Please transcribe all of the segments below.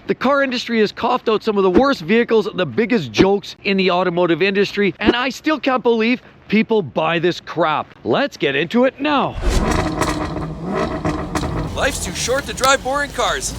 The car industry has coughed out some of the worst vehicles, the biggest jokes in the automotive industry, and I still can't believe people buy this crap. Let's get into it now. Life's too short to drive boring cars.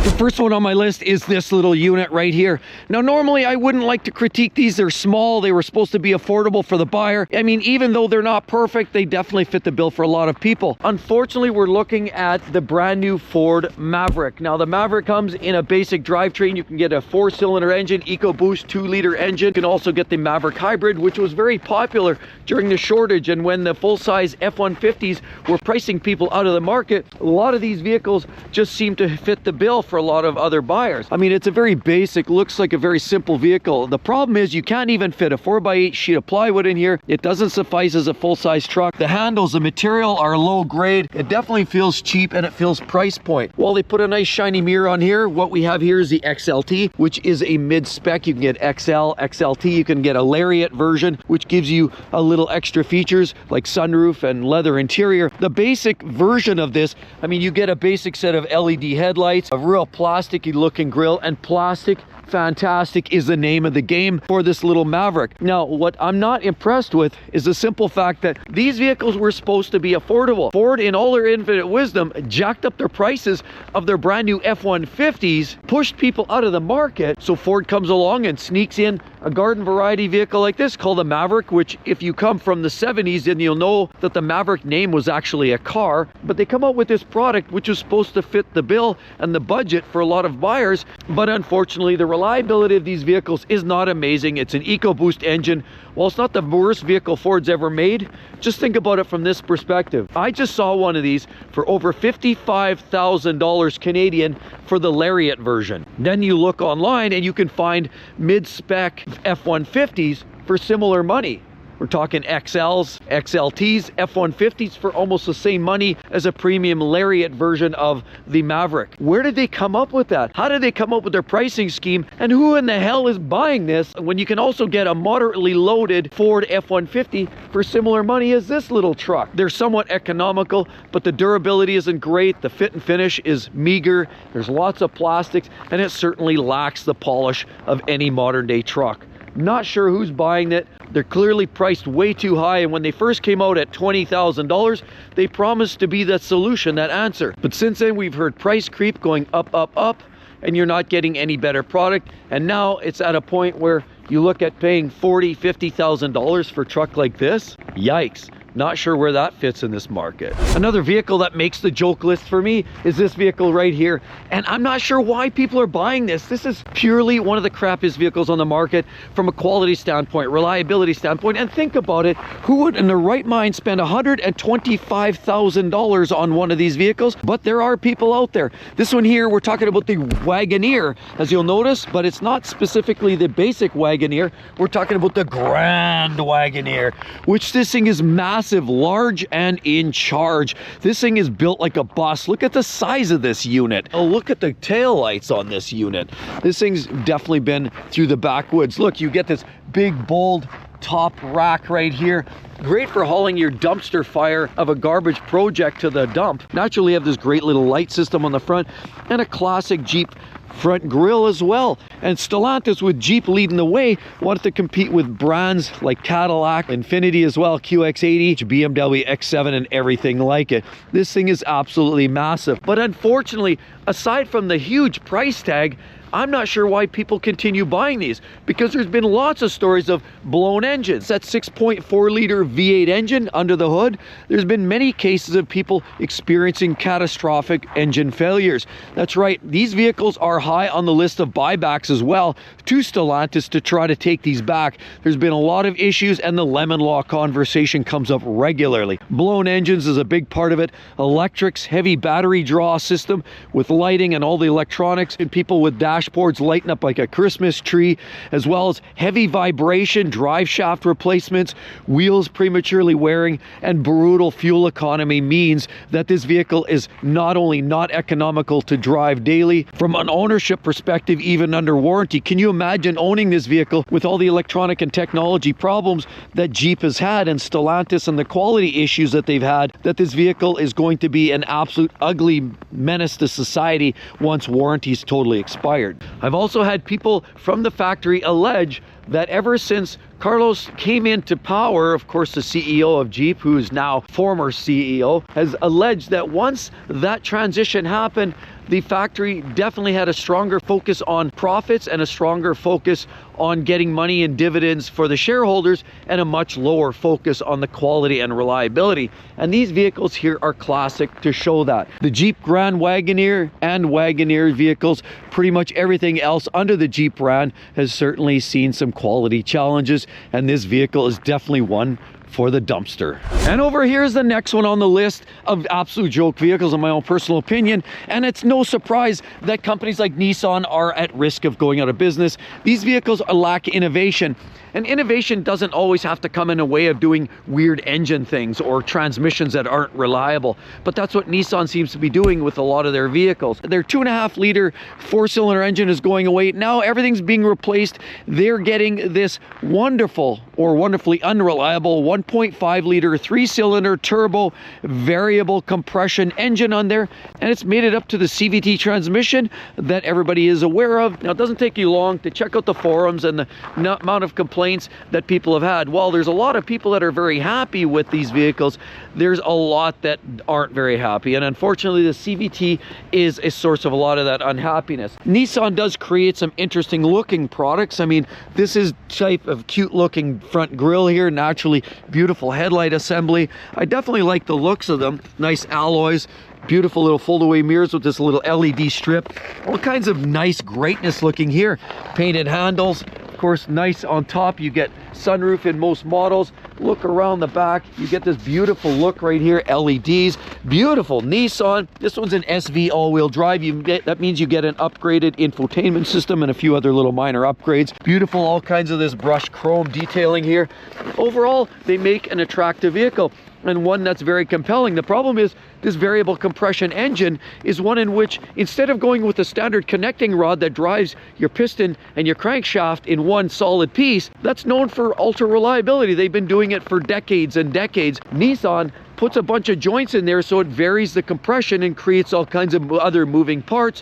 The first one on my list is this little unit right here. Now, normally I wouldn't like to critique these. They're small. They were supposed to be affordable for the buyer. I mean, even though they're not perfect, they definitely fit the bill for a lot of people. Unfortunately, we're looking at the brand new Ford Maverick. Now, the Maverick comes in a basic drivetrain. You can get a 4-cylinder engine, EcoBoost 2-liter engine. You can also get the Maverick Hybrid, which was very popular during the shortage and when the full-size F-150s were pricing people out of the market. A lot of these vehicles just seem to fit the bill for a lot of other buyers. I mean, it's a very basic, looks like a very simple vehicle. The problem is you can't even fit a 4x8 sheet of plywood in here. It doesn't suffice as a full-size truck. The handles, the material are low grade. It definitely feels cheap and it feels price point. Well, they put a nice shiny mirror on here. What we have here is the XLT, which is a mid-spec. You can get XL, XLT. You can get a Lariat version, which gives you a little extra features like sunroof and leather interior. The basic version of this, I mean, you get a basic set of LED headlights, a real plasticky looking grille, and plastic fantastic is the name of the game for this little Maverick. Now, what I'm not impressed with is the simple fact that these vehicles were supposed to be affordable. Ford, in all their infinite wisdom, jacked up their prices of their brand new F-150s, pushed people out of the market. So Ford comes along and sneaks in a garden variety vehicle like this called a Maverick, which if you come from the 70s, then you'll know that the Maverick name was actually a car. But they come out with this product which was supposed to fit the bill and the budget for a lot of buyers. But unfortunately, the reliability of these vehicles is not amazing. It's an EcoBoost engine. While it's not the worst vehicle Ford's ever made, just think about it from this perspective. I just saw one of these for over $55,000 Canadian for the Lariat version. Then you look online and you can find mid-spec F-150s for similar money. We're talking XLs, XLTs, F-150s for almost the same money as a premium Lariat version of the Maverick. Where did they come up with that? How did they come up with their pricing scheme? And who in the hell is buying this when you can also get a moderately loaded Ford F-150 for similar money as this little truck? They're somewhat economical, but the durability isn't great. The fit and finish is meager. There's lots of plastics, and it certainly lacks the polish of any modern day truck. Not sure who's buying it. They're clearly priced way too high, and when they first came out at $20,000, they promised to be that solution, that answer. But since then, we've heard price creep going up, up, up, and you're not getting any better product. And now it's at a point where you look at paying $40,000, $50,000 for a truck like this. Yikes. Not sure where that fits in this market. Another vehicle that makes the joke list for me is this vehicle right here. And I'm not sure why people are buying this. This is purely one of the crappiest vehicles on the market from a quality standpoint, reliability standpoint. And think about it, who would in their right mind spend $125,000 on one of these vehicles? But there are people out there. This one here, we're talking about the Wagoneer, as you'll notice, but it's not specifically the basic Wagoneer. We're talking about the Grand Wagoneer, which this thing is massive, large, and in charge. This thing is built like a bus. Look at the size of this unit. Oh, look at the tail lights on this unit. This thing's definitely been through the backwoods. Look, you get this big, bold top rack right here. Great for hauling your dumpster fire of a garbage project to the dump. Naturally, you have this great little light system on the front and a classic Jeep front grille as well. And Stellantis, with Jeep leading the way, wanted to compete with brands like Cadillac, Infiniti as well, QX80, BMW X7, and everything like it. This thing is absolutely massive. But unfortunately, aside from the huge price tag, I'm not sure why people continue buying these, because there's been lots of stories of blown engines. That 6.4 liter V8 engine under the hood, there's been many cases of people experiencing catastrophic engine failures. That's right, these vehicles are high on the list of buybacks as well to Stellantis to try to take these back. There's been a lot of issues, and the lemon law conversation comes up regularly. Blown engines is a big part of it. Electrics, heavy battery draw system with lighting and all the electronics, and people with dashboards lighting up like a Christmas tree, as well as heavy vibration, drive shaft replacements, wheels prematurely wearing and brutal fuel economy means that this vehicle is not only not economical to drive daily, from an ownership perspective, even under warranty. Can you imagine owning this vehicle with all the electronic and technology problems that Jeep has had, and Stellantis, and the quality issues that they've had, that this vehicle is going to be an absolute ugly menace to society once warranty's totally expired. I've also had people from the factory allege that ever since Carlos came into power, of course the CEO of Jeep, who is now former CEO, has alleged that once that transition happened, the factory definitely had a stronger focus on profits and a stronger focus on getting money and dividends for the shareholders, and a much lower focus on the quality and reliability. And these vehicles here are classic to show that. The Jeep Grand Wagoneer and Wagoneer vehicles, pretty much everything else under the Jeep brand has certainly seen some quality challenges, and this vehicle is definitely one for the dumpster. And over here is the next one on the list of absolute joke vehicles, in my own personal opinion. And it's no surprise that companies like Nissan are at risk of going out of business. These vehicles lack innovation. And innovation doesn't always have to come in a way of doing weird engine things or transmissions that aren't reliable. But that's what Nissan seems to be doing with a lot of their vehicles. Their 2.5 liter 4-cylinder engine is going away. Now everything's being replaced. They're getting this wonderful, or wonderfully unreliable, 1.5 liter 3-cylinder turbo variable compression engine on there. And it's made it up to the CVT transmission that everybody is aware of. Now it doesn't take you long to check out the forums and the amount of complaints that people have had. While there's a lot of people that are very happy with these vehicles, there's a lot that aren't very happy, and unfortunately the CVT is a source of a lot of that unhappiness. Nissan does create some interesting looking products. I mean, this is type of cute looking front grille here, naturally beautiful headlight assembly. I definitely like the looks of them. Nice alloys, beautiful little fold-away mirrors with this little LED strip. All kinds of nice greatness looking here. Painted handles, of course, nice on top. You get sunroof in most models. Look around the back, you get this beautiful look right here. LEDs, beautiful Nissan. This one's an SV all-wheel drive. That means you get an upgraded infotainment system and a few other little minor upgrades. Beautiful, all kinds of this brushed chrome detailing here. Overall, they make an attractive vehicle, and one that's very compelling. The problem is this variable compression engine is one in which, instead of going with a standard connecting rod that drives your piston and your crankshaft in one solid piece, that's known for ultra reliability. They've been doing it for decades and decades. Nissan puts a bunch of joints in there so it varies the compression and creates all kinds of other moving parts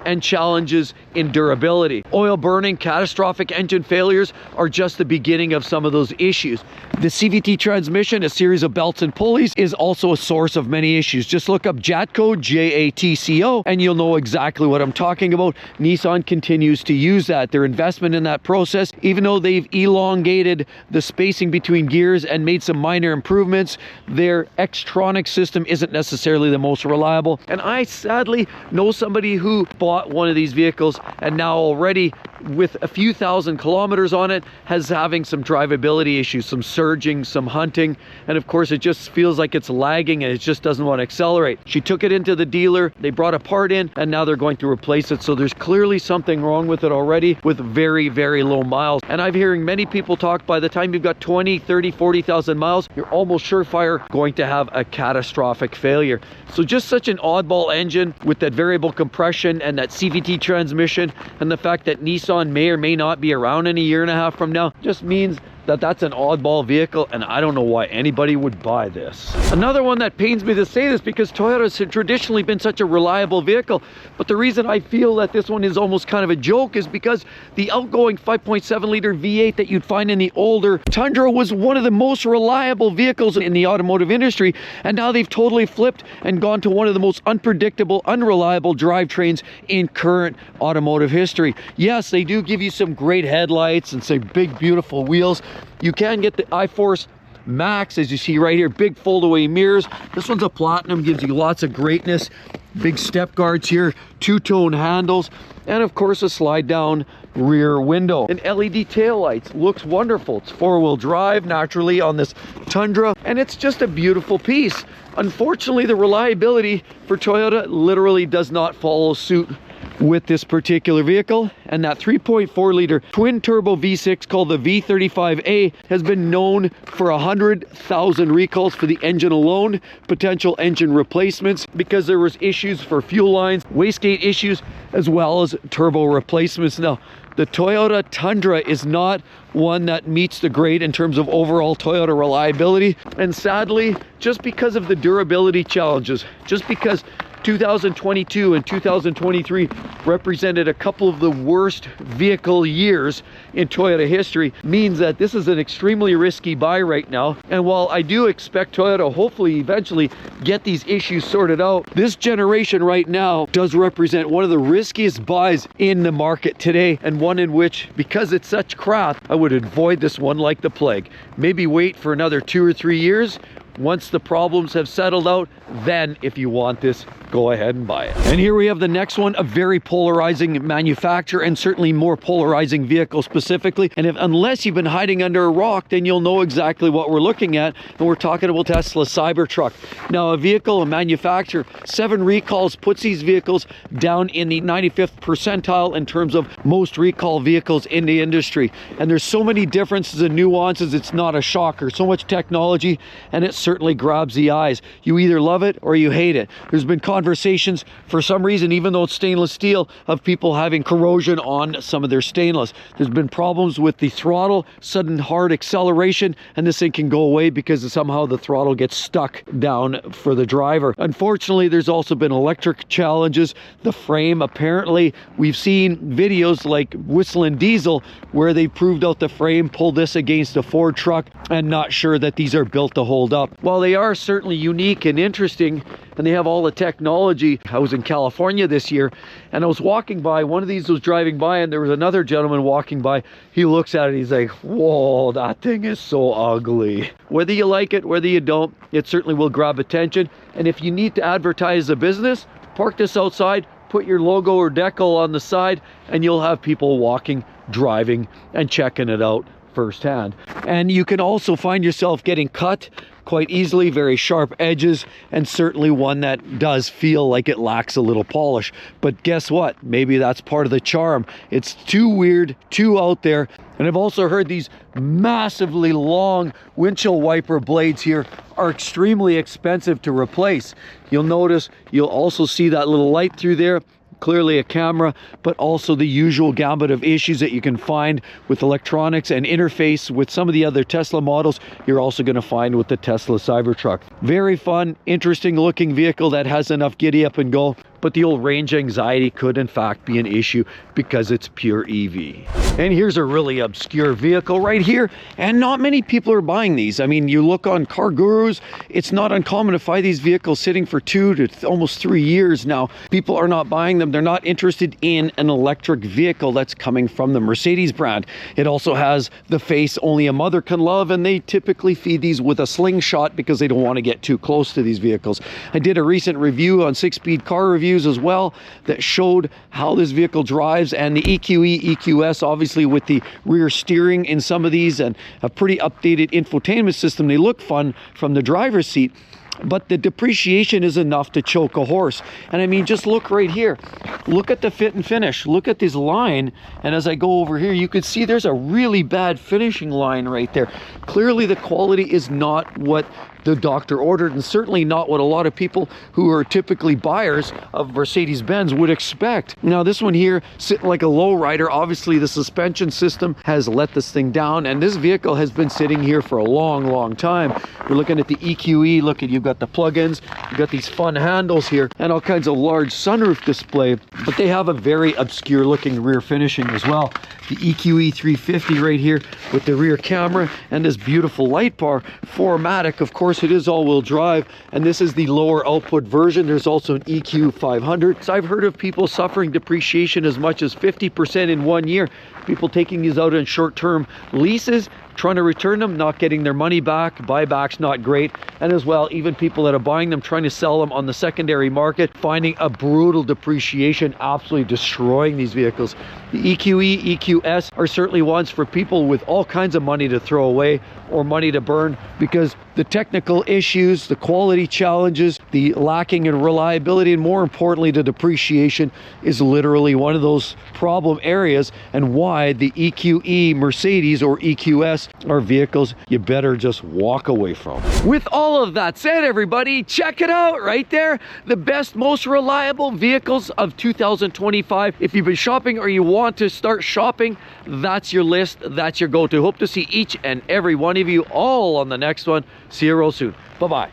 and challenges in durability. Oil burning, catastrophic engine failures are just the beginning of some of those issues. The CVT transmission, a series of belts and pulleys, is also a source of many issues. Just look up JATCO, J-A-T-C-O, and you'll know exactly what I'm talking about. Nissan continues to use that. Their investment in that process, even though they've elongated the spacing between gears and made some minor improvements, their Xtronic system isn't necessarily the most reliable. And I sadly know somebody who bought one of these vehicles, and now already with a few thousand kilometers on it, has having some drivability issues, some surging, some hunting, and of course it just feels like it's lagging and it just doesn't want to accelerate. She took it into the dealer, they brought a part in, and now they're going to replace it. So there's clearly something wrong with it already, with very, very low miles. And I'm hearing many people talk, by the time you've got 20, 30, 40,000 miles, you're almost surefire going to have a catastrophic failure. So just such an oddball engine with that variable compression and that CVT transmission, and the fact that Nissan may or may not be around in a year and a half from now, just means that that's an oddball vehicle, and I don't know why anybody would buy this. Another one that pains me to say this, because Toyota's traditionally been such a reliable vehicle, but the reason I feel that this one is almost kind of a joke is because the outgoing 5.7 liter V8 that you'd find in the older Tundra was one of the most reliable vehicles in the automotive industry, and now they've totally flipped and gone to one of the most unpredictable, unreliable drivetrains in current automotive history. Yes, they do give you some great headlights and some big beautiful wheels. You can get the iForce Max, as you see right here, big fold-away mirrors. This one's a platinum, gives you lots of greatness. Big step guards here, two-tone handles, and of course a slide-down rear window. And LED taillights, looks wonderful. It's four-wheel drive naturally on this Tundra, and it's just a beautiful piece. Unfortunately, the reliability for Toyota literally does not follow suit with this particular vehicle. And that 3.4 liter twin turbo V6 called the V35A has been known for 100,000 recalls for the engine alone, potential engine replacements because there was issues for fuel lines, wastegate issues, as well as turbo replacements. Now, the Toyota Tundra is not one that meets the grade in terms of overall Toyota reliability. And sadly, just because of the durability challenges, just because 2022 and 2023 represented a couple of the worst vehicle years in Toyota history, means that this is an extremely risky buy right now. And while I do expect Toyota hopefully eventually get these issues sorted out, this generation right now does represent one of the riskiest buys in the market today, and one in which, because it's such crap, I would avoid this one like the plague. Maybe wait for another 2 or 3 years. Once the problems have settled out, then if you want this, go ahead and buy it. And here we have the next one, a very polarizing manufacturer and certainly more polarizing vehicle specifically. And unless you've been hiding under a rock, then you'll know exactly what we're looking at. And we're talking about Tesla Cybertruck. Now, a manufacturer, 7 recalls, puts these vehicles down in the 95th percentile in terms of most recall vehicles in the industry. And there's so many differences and nuances, it's not a shocker. So much technology, and it certainly grabs the eyes. You either love it or you hate it. There's been conversations, for some reason, even though it's stainless steel, of people having corrosion on some of their stainless. There's been problems with the throttle, sudden hard acceleration, and this thing can go away because somehow the throttle gets stuck down for the driver. Unfortunately, there's also been electric challenges. The frame, apparently, we've seen videos like Whistling Diesel where they proved out the frame, pulled this against a Ford truck, and not sure that these are built to hold up. While they are certainly unique and interesting, and they have all the technology. I was in California this year, and I was walking by, one of these was driving by, and there was another gentleman walking by. He looks at it, he's like, whoa, that thing is so ugly. Whether you like it, whether you don't, it certainly will grab attention. And if you need to advertise a business, park this outside, put your logo or decal on the side, and you'll have people walking, driving, and checking it out firsthand. And you can also find yourself getting cut quite easily, very sharp edges, and certainly one that does feel like it lacks a little polish. But guess what? Maybe that's part of the charm. It's too weird, too out there. And I've also heard these massively long windshield wiper blades here are extremely expensive to replace. You'll notice, you'll also see that little light through there. Clearly a camera, but also the usual gambit of issues that you can find with electronics and interface with some of the other Tesla models. You're also going to find with the Tesla Cybertruck. Very fun, interesting looking vehicle that has enough giddy up and go, but the old range anxiety could in fact be an issue because it's pure EV. And here's a really obscure vehicle right here, and not many people are buying these. I mean, you look on Car Gurus, it's not uncommon to find these vehicles sitting for 2 to almost 3 years now. People are not buying them. They're not interested in an electric vehicle that's coming from the Mercedes brand. It also has the face only a mother can love, and they typically feed these with a slingshot because they don't want to get too close to these vehicles. I did a recent review on 6-Speed Car Reviews as well that showed how this vehicle drives, and the EQE, EQS, obviously with the rear steering in some of these and a pretty updated infotainment system. They look fun from the driver's seat, but the depreciation is enough to choke a horse. And I mean, just look right here. Look at the fit and finish. Look at this line. And as I go over here, you can see there's a really bad finishing line right there. Clearly the quality is not what the doctor ordered, and certainly not what a lot of people who are typically buyers of Mercedes-Benz would expect. Now this one here, sitting like a lowrider, obviously the suspension system has let this thing down, and this vehicle has been sitting here for a long time. We're looking at the EQE, look at, you've got the plugins, you've got these fun handles here, and all kinds of large sunroof display, but they have a very obscure looking rear finishing as well. The EQE 350 right here with the rear camera and this beautiful light bar. 4MATIC, of course, it is all-wheel drive, and this is the lower output version. There's also an EQ 500. So I've heard of people suffering depreciation as much as 50% in 1 year. People taking these out on short-term leases, trying to return them, not getting their money back. Buyback's not great. And as well, even people that are buying them, trying to sell them on the secondary market, finding a brutal depreciation, absolutely destroying these vehicles. The EQE, EQS are certainly ones for people with all kinds of money to throw away or money to burn, because the technical mechanical issues, the quality challenges, the lacking in reliability, and more importantly, the depreciation is literally one of those problem areas, and why the EQE Mercedes or EQS are vehicles you better just walk away from. With all of that said, everybody, check it out right there. The best, most reliable vehicles of 2025. If you've been shopping or you want to start shopping, that's your list, that's your go-to. Hope to see each and every one of you all on the next one. See you real soon. Bye-bye.